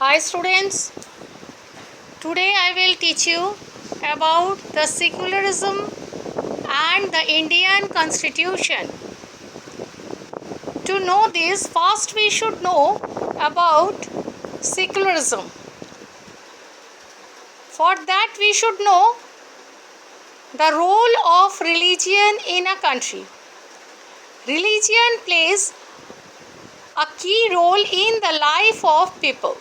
Hi students, today I will teach you about the secularism and the Indian Constitution. To know this, first we should know about secularism. For that we should know the role of religion in a country. Religion plays a key role in the life of people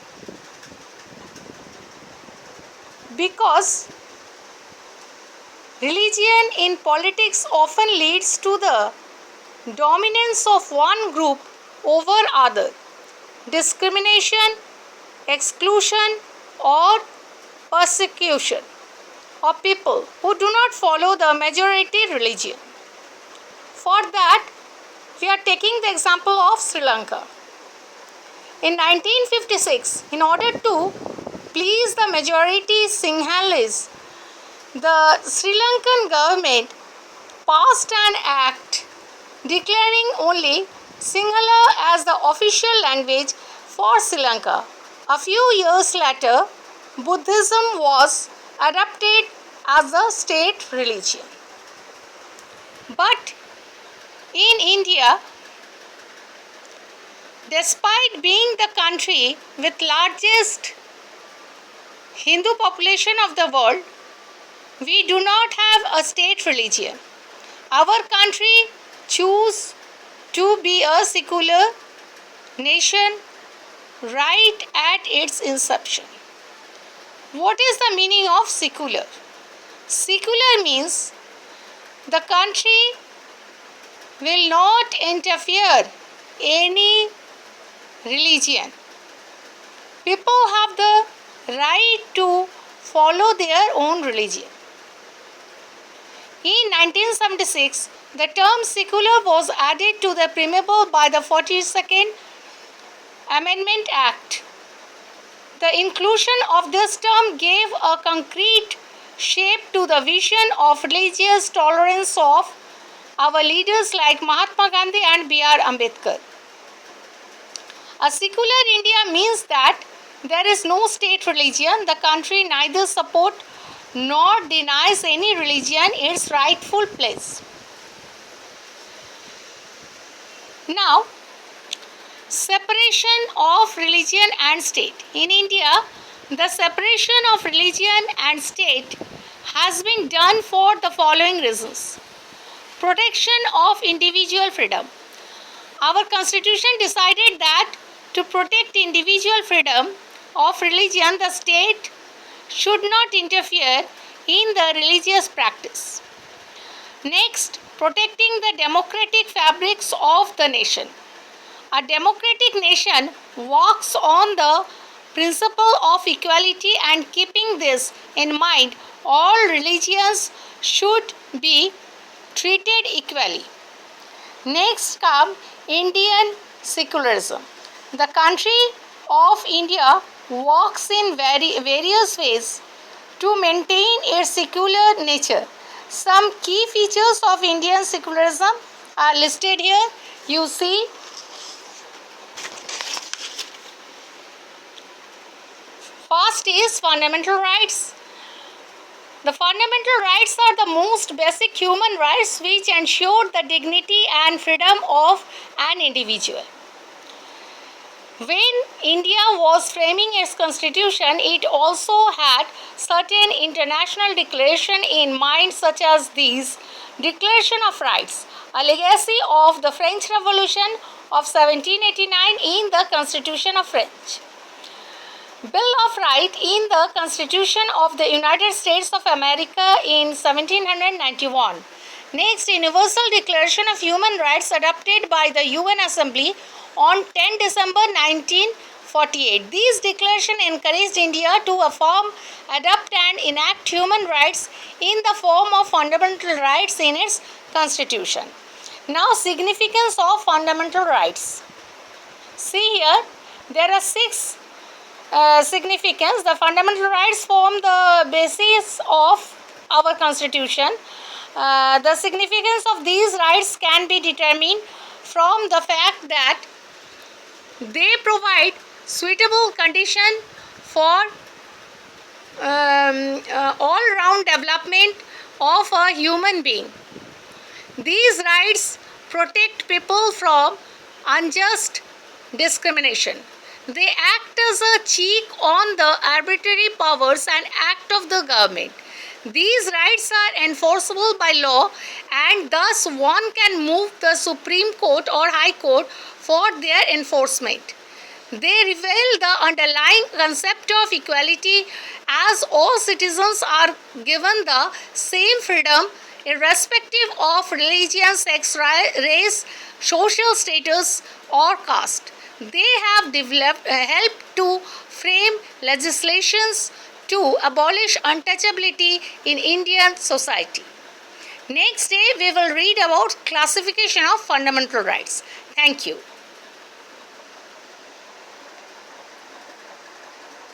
because religion in politics often leads to the dominance of one group over other, discrimination, exclusion, or persecution of people who do not follow the majority religion. For that, we are taking the example of Sri Lanka. In 1956, in order to please the majority Sinhalese, the Sri Lankan government passed an act declaring only Sinhala as the official language for Sri Lanka. A few years later, Buddhism was adopted as the state religion. But in India, despite being the country with largest Hindu population of the world, we do not have a state religion. Our country chose to be a secular nation right at its inception. What is the meaning of secular? Secular means the country will not interfere any religion. People have the right to follow their own religion. In 1976, the term secular was added to the preamble by the 42nd Amendment Act. The inclusion of this term gave a concrete shape to the vision of religious tolerance of our leaders like Mahatma Gandhi and B.R. Ambedkar. A secular India means that there is no state religion. The country neither supports nor denies any religion its rightful place. Now, separation of religion and state. In India, the separation of religion and state has been done for the following reasons. Protection of individual freedom. Our constitution decided that to protect individual freedom of religion, the state should not interfere in the religious practice. Next, protecting the democratic fabrics of the nation. A democratic nation works on the principle of equality, and keeping this in mind, all religions should be treated equally. Next come Indian secularism. The country of India works in various ways to maintain its secular nature. Some key features of Indian secularism are listed here. You see, first is fundamental rights. The fundamental rights are the most basic human rights which ensure the dignity and freedom of an individual. When India was framing its constitution, it also had certain international declarations in mind, such as these: Declaration of Rights, a legacy of the French Revolution of 1789 in the Constitution of French. Bill of Rights in the Constitution of the United States of America in 1791. Next, Universal Declaration of Human Rights adopted by the UN Assembly on 10 December 1948. These declarations encouraged India to affirm, adopt and enact human rights in the form of fundamental rights in its constitution. Now, significance of fundamental rights. See here, there are six significance. The fundamental rights form the basis of our constitution. The significance of these rights can be determined from the fact that they provide suitable condition for all-round development of a human being. These rights protect people from unjust discrimination. They act as a check on the arbitrary powers and act of the government. These rights are enforceable by law, and thus one can move the Supreme Court or High Court for their enforcement. They reveal the underlying concept of equality, as all citizens are given the same freedom irrespective of religion, sex, race, social status, or caste. They have helped to frame legislations to abolish untouchability in Indian society. Next day, we will read about classification of fundamental rights. Thank you.